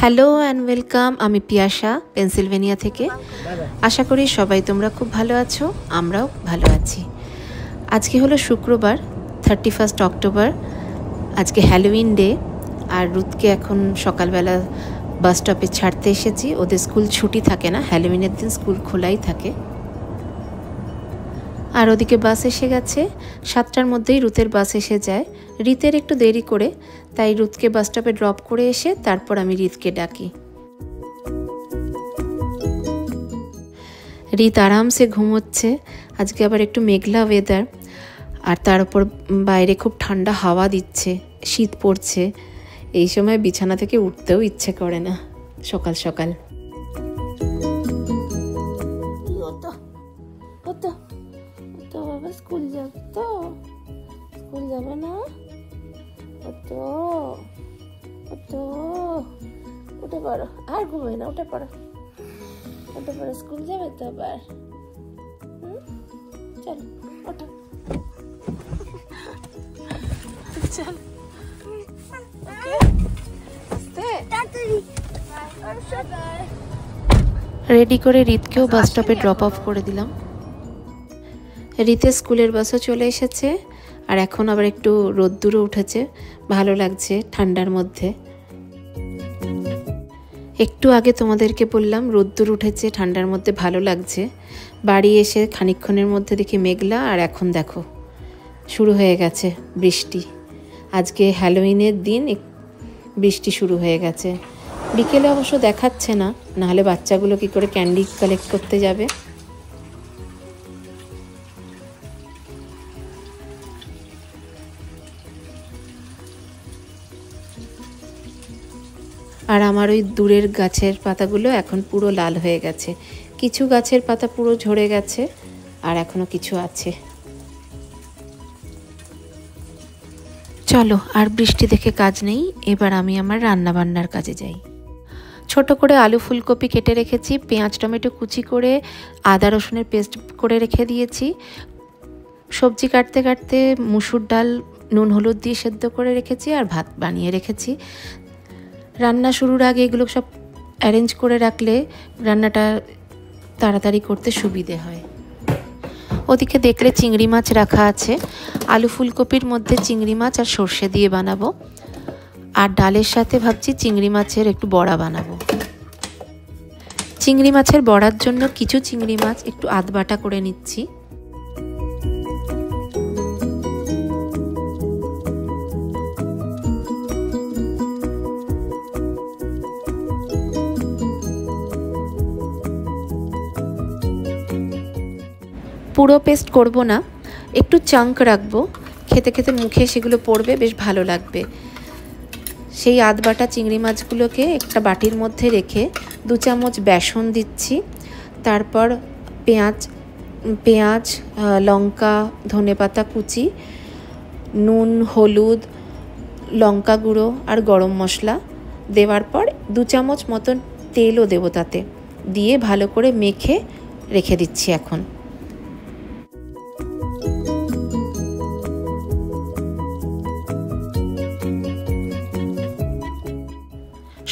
Hello and welcome. আমি Piyasa Pennsylvania থেকে। আশা করি সবাই তোমরা খুব ভালো আছো, আমরাও ভালো আছি। আজকে হলো শুক্রবার 31 অক্টোবর। আজকে হ্যালোউইন ডে। আর রুথকে এখন সকালবেলা বাস স্টপে ছাড়তে এসেছি। ওদের স্কুল ছুটি থাকে না, হ্যালোউইনের দিন স্কুল খোলাই থাকে। আর ওদিকে বাস এসে গেছে, 7টার মধ্যেই রুথের বাস এসে যায়। রিতের একটু দেরি করে, তাই রুথকে বাস স্টপে ড্রপ করে এসে তারপর আমি রিতকে ডাকি। রিত আরামসে ঘুমোচ্ছে। আজকে আবার একটু মেঘলা ওয়েদার, আর তার উপর বাইরে খুব ঠান্ডা হাওয়া দিচ্ছে, শীত পড়ছে। এই সময় বিছানা থেকে উঠতেও ইচ্ছে করে না সকাল সকাল। স্কুল যাবে তো, স্কুল যাবে না তো, উঠে পড়ো, আর ঘুমাই না, উঠে পড়ো, উঠে পড়ো, স্কুল যাবে তো আবার। চলো ওঠো, চল। রেডি করে রিতকেও বাস স্টপে ড্রপ অফ করে দিলাম। রিতের স্কুলের বাসও চলে এসেছে, আর এখন আবার একটু রোদ্দুরও উঠেছে, ভালো লাগছে ঠান্ডার মধ্যে। একটু আগে তোমাদেরকে বললাম রোদ্দুর উঠেছে, ঠান্ডার মধ্যে ভালো লাগছে। বাড়ি এসে খানিকক্ষণের মধ্যে দেখি মেঘলা, আর এখন দেখো শুরু হয়ে গেছে বৃষ্টি। আজকে হ্যালোউইনের দিন বৃষ্টি শুরু হয়ে গেছে। বিকেলে অবশ্য দেখাচ্ছে না, নাহলে বাচ্চাগুলো কি করে ক্যান্ডি কালেক্ট করতে যাবে। আর আমার ওই দূরের গাছের পাতাগুলো এখন পুরো লাল হয়ে গেছে। কিছু গাছের পাতা পুরো ঝরে গেছে, আর এখনো কিছু আছে। চলো, আর বৃষ্টি দেখে কাজ নেই, এবার আমি আমার রান্না বান্নার কাজে যাই। ছোট করে আলু ফুলকপি কেটে রেখেছি, পেঁয়াজ টমেটো কুচি করে আদা রসুনের পেস্ট করে রেখে দিয়েছি। সবজি কাটতে কাটতে মুসুর ডাল নুন হলুদ দিয়ে সেদ্ধ করে রেখেছি, আর ভাত বানিয়ে রেখেছি। রান্না শুরুর আগে এগুলো সব অ্যারেঞ্জ করে রাখলে রান্নাটা তাড়াতাড়ি করতে সুবিধে হয়। ওদিকে দেখলে চিংড়ি মাছ রাখা আছে। আলু ফুলকপির মধ্যে চিংড়ি মাছ আর সর্ষে দিয়ে বানাবো, আর ডালের সাথে ভাবছি চিংড়ি মাছের একটু বড়া বানাবো। চিংড়ি মাছের বড়ার জন্য কিছু চিংড়ি মাছ একটু আধবাটা করে নিচ্ছি। পুরো পেস্ট করব না, একটু চাঙ্ক রাখবো, খেতে খেতে মুখে সেগুলো পড়বে, বেশ ভালো লাগবে। সেই আধবাটা চিংড়ি মাছগুলোকে একটা বাটির মধ্যে রেখে 2 চামচ বেসন দিচ্ছি। তারপর পেঁয়াজ লঙ্কা ধনেপাতা কুচি, নুন হলুদ লঙ্কা গুঁড়ো আর গরম মশলা দেওয়ার পর 2 চামচ মতন তেলও দেবো তাতে, দিয়ে ভালো করে মেখে রেখে দিচ্ছি। এখন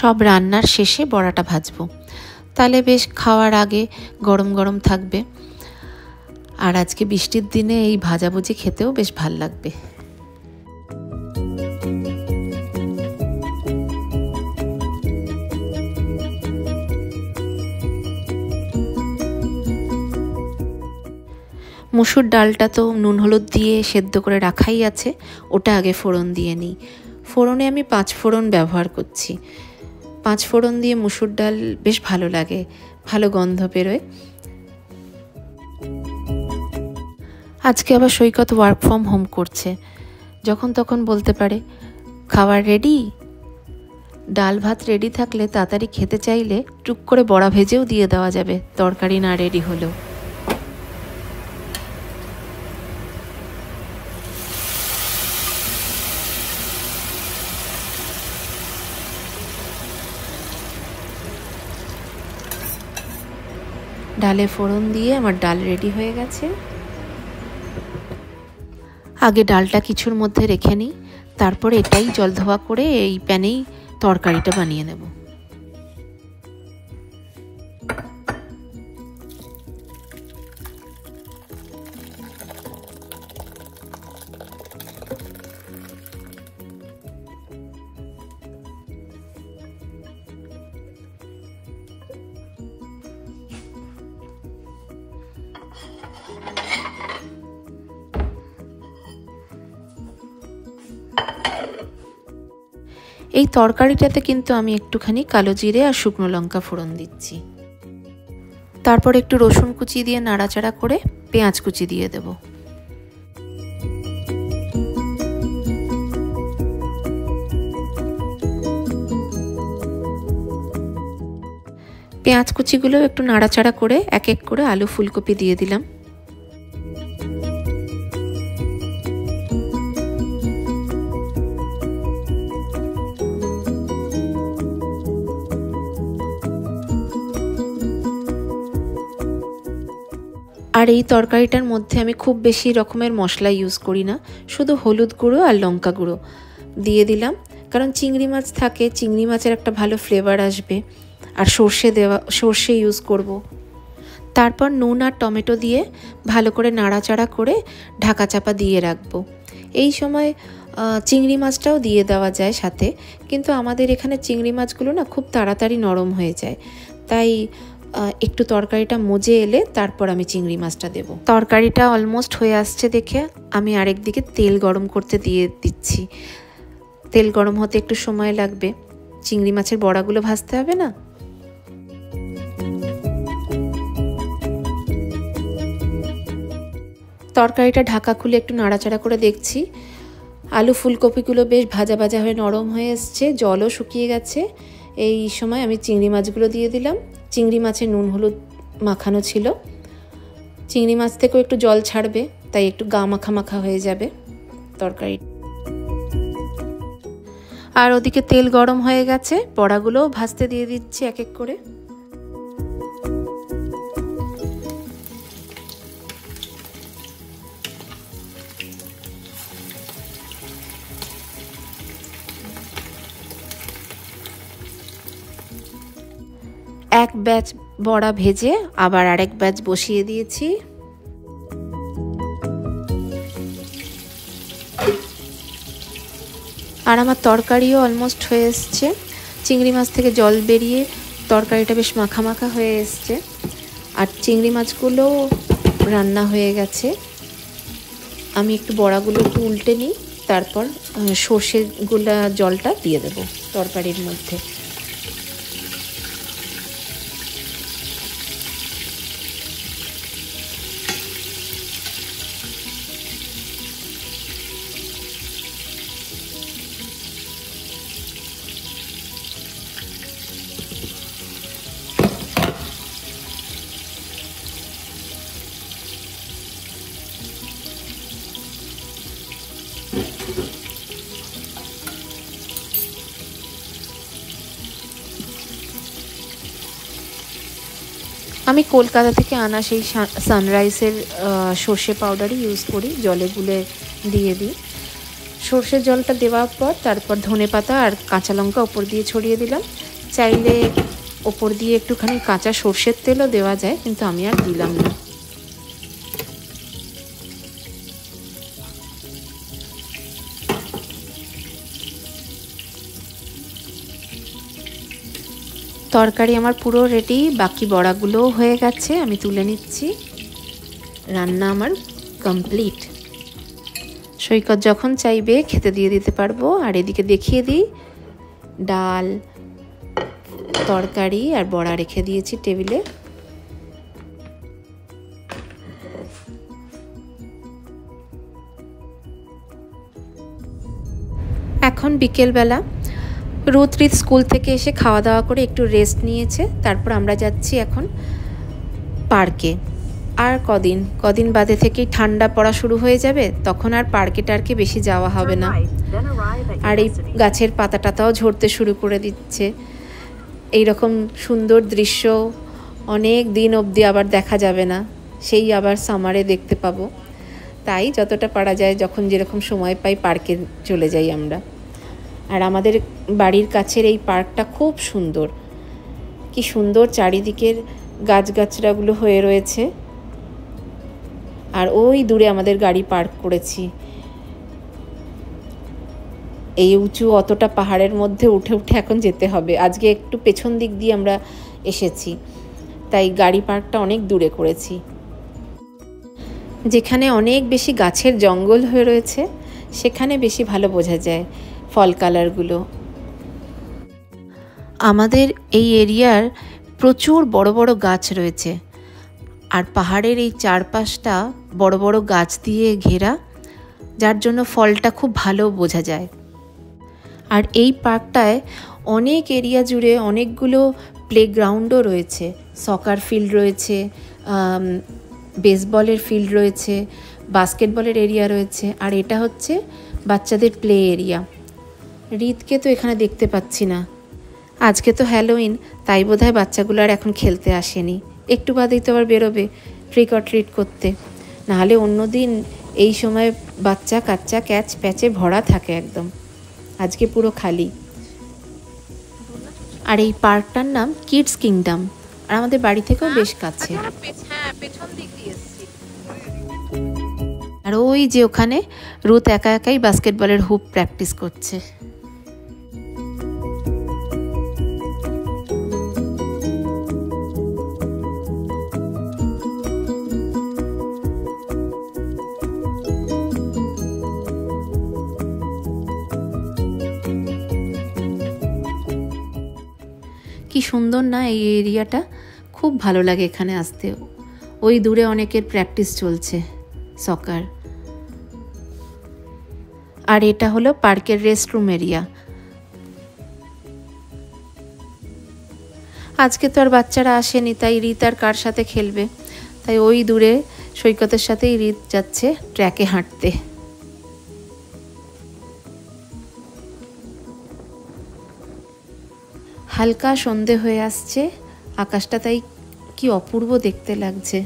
সব রান্নার শেষে বড়াটা ভাজবো, তাহলে বেশ খাওয়ার আগে গরম গরম থাকবে। আর আজকে বৃষ্টির দিনে এই ভাজাভুজি খেতেও বেশ ভাল লাগবে। মুসুর ডালটা তো নুন হলুদ দিয়ে সেদ্ধ করে রাখাই আছে, ওটা আগে ফোড়ন দিয়ে নিই। ফোড়নে আমি 5 ফোড়ন ব্যবহার করছি। 5 ফোড়ন দিয়ে মুসুর ডাল বেশ ভালো লাগে, ভালো গন্ধ বেরোয়। আজকে আবার সৈকত ওয়ার্ক ফ্রম হোম করছে, যখন তখন বলতে পারে খাবার রেডি। ডাল ভাত রেডি থাকলে তাড়াতাড়ি খেতে চাইলে টুক করে বড়া ভেজেও দিয়ে দেওয়া যাবে, তরকারি না রেডি হলেও। ডালে ফোড়ন দিয়ে আমার ডাল রেডি হয়ে গেছে। আগে ডালটা কিছুর মধ্যে রেখে নিই, তারপর এটাই জল ধোয়া করে এই প্যানেই তরকারিটা বানিয়ে নেব। এই তরকারিটাতে কিন্তু আমি একটুখানি কালো জিরে আর শুকনো লঙ্কা ফোড়ন দিচ্ছি। তারপর একটু রসুন কুচি দিয়ে নাড়াচাড়া করে পেঁয়াজ কুচি দিয়ে দেব। পেঁয়াজ কুচিগুলো একটু নাড়াচাড়া করে এক এক করে আলু ফুলকপি দিয়ে দিলাম। আর এই তরকারিটার মধ্যে আমি খুব বেশি রকমের মশলা ইউজ করি না, শুধু হলুদ গুঁড়ো আর লঙ্কা গুঁড়ো দিয়ে দিলাম, কারণ চিংড়ি মাছ থাকে, চিংড়ি মাছের একটা ভালো ফ্লেভার আসবে। আর সর্ষে ইউজ করব। তারপর নুন আর টমেটো দিয়ে ভালো করে নাড়াচাড়া করে ঢাকা চাপা দিয়ে রাখবো। এই সময় চিংড়ি মাছটাও দিয়ে দেওয়া যায় সাথে, কিন্তু আমাদের এখানে চিংড়ি মাছগুলো না খুব তাড়াতাড়ি নরম হয়ে যায়, তাই একটু তরকারিটা মজে এলে তারপর আমি চিংড়ি মাছটা দেব। তরকারিটা অলমোস্ট হয়ে আসছে দেখে আমি আরেকদিকে তেল গরম করতে দিয়ে দিচ্ছি। তেল গরম হতে একটু সময় লাগবে, চিংড়ি মাছের বড়াগুলো ভাজতে হবে না। তরকারিটা ঢাকা খুলে একটু নাড়াচাড়া করে দেখছি আলু ফুলকপিগুলো বেশ ভাজা ভাজা হয়ে নরম হয়ে এসছে, জলও শুকিয়ে গেছে। এই সময় আমি চিংড়ি মাছগুলো দিয়ে দিলাম। চিংড়ি মাছের নুন হলুদ মাখানো ছিল, চিংড়ি মাছ থেকেও একটু জল ছাড়বে, তাই একটু গা মাখা মাখা হয়ে যাবে তরকারি। আর ওদিকে তেল গরম হয়ে গেছে, বড়াগুলোও ভাজতে দিয়ে দিচ্ছি এক এক করে। এক ব্যাচ বড়া ভেজে আবার আরেক ব্যাচ বসিয়ে দিয়েছি। আর আমার তরকারিও অলমোস্ট হয়ে এসছে, চিংড়ি মাছ থেকে জল বেরিয়ে তরকারিটা বেশ মাখা মাখা হয়ে এসছে, আর চিংড়ি মাছগুলো রান্না হয়ে গেছে। আমি একটু বড়াগুলো একটু উল্টে নিই, তারপর সর্ষের গুলা জলটা দিয়ে দেব তরকারির মধ্যে। আমি কলকাতা থেকে আনা সেই সানরাইজের সর্ষে পাউডারই ইউজ করি, জলে গুলে দিয়ে দিই। সর্ষের জলটা দেওয়ার পর তারপর ধনেপাতা আর কাঁচা লঙ্কা ওপর দিয়ে ছড়িয়ে দিলাম। চাইলে ওপর দিয়ে একটুখানি কাঁচা সর্ষের তেলও দেওয়া যায়, কিন্তু আমি আর দিলাম না। তরকারি আমার পুরো রেডি, বাকি বড়াগুলোও হয়ে গেছে, আমি তুলে নিচ্ছি। রান্না আমার কমপ্লিট। সৈকত যখন চাইবে খেতে দিয়ে দিতে পারবো। আর এদিকে দেখিয়ে দিই, ডাল, তরকারি আর বড়া রেখে দিয়েছি টেবিলে। এখন বিকেলবেলা রুদ্রিত স্কুল থেকে এসে খাওয়া দাওয়া করে একটু রেস্ট নিয়েছে, তারপর আমরা যাচ্ছি এখন পার্কে। আর কদিন বাদে থেকেই ঠান্ডা পড়া শুরু হয়ে যাবে, তখন আর পার্কে টার্কে বেশি যাওয়া হবে না। আর এই গাছের পাতা টাতাও ঝরতে শুরু করে দিচ্ছে। এই রকম সুন্দর দৃশ্য অনেক দিন অবধি আবার দেখা যাবে না, সেই আবার সামারে দেখতে পাবো। তাই যতটা পারা যায়, যখন যেরকম সময় পাই পার্কে চলে যাই আমরা। আর আমাদের বাড়ির কাছের এই পার্কটা খুব সুন্দর, কি সুন্দর চারিদিকের গাছগাছড়াগুলো হয়ে রয়েছে। আর ওই দূরে আমাদের গাড়ি পার্ক করেছি। এই উঁচু অতটা পাহাড়ের মধ্যে উঠে উঠে এখন যেতে হবে। আজকে একটু পেছন দিক দিয়ে আমরা এসেছি, তাই গাড়ি পার্কটা অনেক দূরে করেছি। যেখানে অনেক বেশি গাছের জঙ্গল হয়ে রয়েছে সেখানে বেশি ভালো বোঝা যায় ফল কালারগুলো। আমাদের এই এরিয়ার প্রচুর বড় বড় গাছ রয়েছে, আর পাহাড়ের এই চারপাশটা বড় বড় গাছ দিয়ে ঘেরা, যার জন্য ফলটা খুব ভালো বোঝা যায়। আর এই পার্কটায় অনেক এরিয়া জুড়ে অনেকগুলো প্লেগ্রাউন্ডও রয়েছে, সকার ফিল্ড রয়েছে, বেসবলের ফিল্ড রয়েছে, বাস্কেটবলের এরিয়া রয়েছে, আর এটা হচ্ছে বাচ্চাদের প্লে এরিয়া। রিতকে তো এখানে দেখতে পাচ্ছি না, আজকে তো হ্যালোউইন, তাই বোধহয় বাচ্চাগুলো আর এখন খেলতে আসেনি, একটু বাদেই তো আবার বেরোবে ট্রিক অর ট্রিট করতে। নাহলে অন্যদিন এই সময় বাচ্চা কাচ্চা ক্যাচ প্যাচে ভরা থাকে একদম, আজকে পুরো খালি। আর এই পার্কটার নাম কিডস কিংডম, আর আমাদের বাড়ি থেকেও বেশ কাছে। আর ওই যে ওখানে রুথ একা একাই বাস্কেটবলের হুপ প্র্যাকটিস করছে। কি সুন্দর না এই এরিয়াটা, খুব ভালো লাগে এখানে আসতে। ওই দূরে অনেকের প্র্যাকটিস চলছে সকার। আর এটা হলো পার্কের রেস্টরুম এরিয়া। আজকে তো আর বাচ্চারা আসেনি, তাই রিত আর কার সাথে খেলবে, তাই ওই দূরে সৈকতের সাথেই রিত যাচ্ছে ট্র্যাকে হাঁটতে। হালকা সন্ধে হয়ে আসছে, আকাশটা তাই কি অপূর্ব দেখতে লাগছে।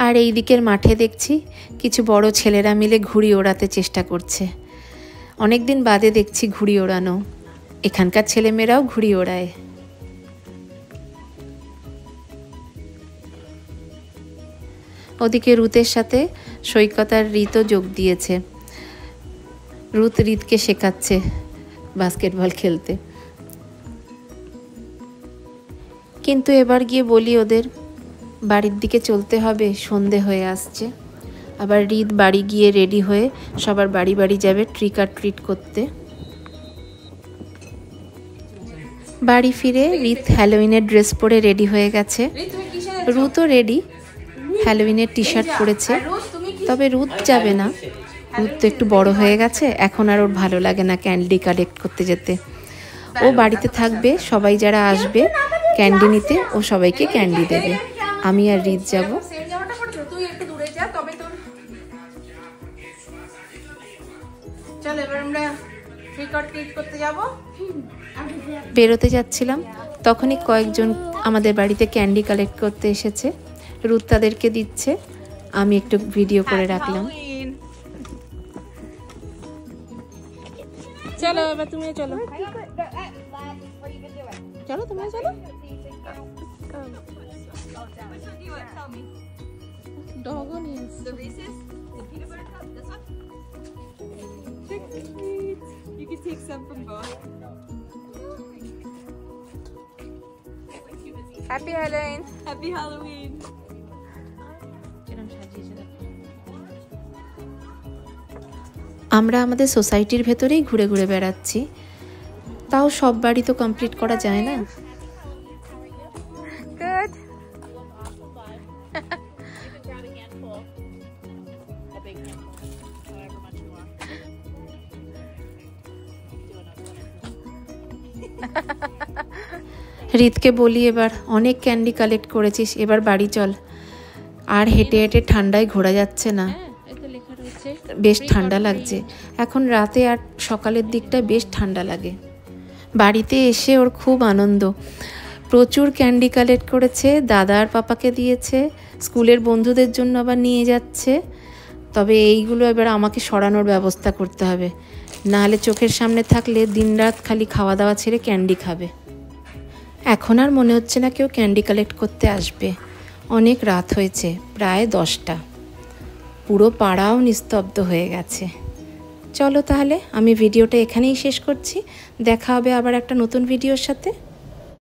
আর এই দিকের মাঠে দেখছি কিছু বড় ছেলেরা মিলে ঘুড়ি ওড়াতে চেষ্টা করছে। অনেক দিন বাদে দেখছি ঘুড়ি ওড়ানো, এখানকার ছেলেমেয়েরাও ঘুড়ি ওড়ায়। ওদিকে রুথের সাথে সৈকত আর রিতও যোগ দিয়েছে। রুথ রিতকে শেখাচ্ছে বাস্কেটবল খেলতে। কিন্তু এবার গিয়ে বলি ওদের বাড়ির দিকে চলতে হবে, সন্ধে হয়ে আসছে। আবার রিত বাড়ি গিয়ে রেডি হয়ে সবার বাড়ি বাড়ি যাবে ট্রিক আর ট্রিট করতে। বাড়ি ফিরে রিত হ্যালোউইনের ড্রেস পরে রেডি হয়ে গেছে। রুথও রেডি, হ্যালোউইনের টি শার্ট পরেছে। তবে রুথ যাবে না, রুথ তো একটু বড় হয়ে গেছে, এখন আর ওর ভালো লাগে না ক্যান্ডি কালেক্ট করতে যেতে। ও বাড়িতে থাকবে, সবাই যারা আসবে ক্যান্ডি নিতে ও সবাইকে ক্যান্ডি দেবে। আমি আর রিত যাব। বেরোতে যাচ্ছিলাম, তখনই কয়েকজন আমাদের বাড়িতে ক্যান্ডি কালেক্ট করতে এসেছে। রুথ তাদেরকে দিচ্ছে, আমি একটু ভিডিও করে রাখলাম। চলো এবার তুমি চলো, চলো তুমি চলো। Doggo needs the Reese's, the peanut butter cup, this one. You can take some from both. Happy Halloween. Happy Halloween. আমরা আমাদের সোসাইটির ভেতরেই ঘুরে ঘুরে বেড়াচ্ছি, তাও সব বাড়ি তো কমপ্লিট করা যায় না। Good. রিতকে বলি এবার অনেক ক্যান্ডি কালেক্ট করেছিস, এবার বাড়ি চল। আর হেঁটে হেঁটে ঠান্ডায় ঘোরা যাচ্ছে না, বেশ ঠান্ডা লাগছে এখন রাতে, আর সকালের দিকটা বেশ ঠান্ডা লাগে। বাড়িতে এসে ওর খুব আনন্দ, প্রচুর ক্যান্ডি কালেক্ট করেছে, দাদা আর পাপাকে দিয়েছে, স্কুলের বন্ধুদের জন্য আবার নিয়ে যাচ্ছে। তবে এইগুলো এবার আমাকে সরানোর ব্যবস্থা করতে হবে, নাহলে চোখের সামনে থাকলে দিনরাত খালি খাওয়া দাওয়া ছেড়ে ক্যান্ডি খাবে। এখন আর মনে হচ্ছে না কেউ ক্যান্ডি কালেক্ট করতে আসবে, অনেক রাত হয়েছে, প্রায় 10টা, পুরো পাড়াও নিস্তব্ধ হয়ে গেছে। চলো তাহলে আমি ভিডিওটা এখানেই শেষ করছি, দেখা হবে আবার একটা নতুন ভিডিওর সাথে।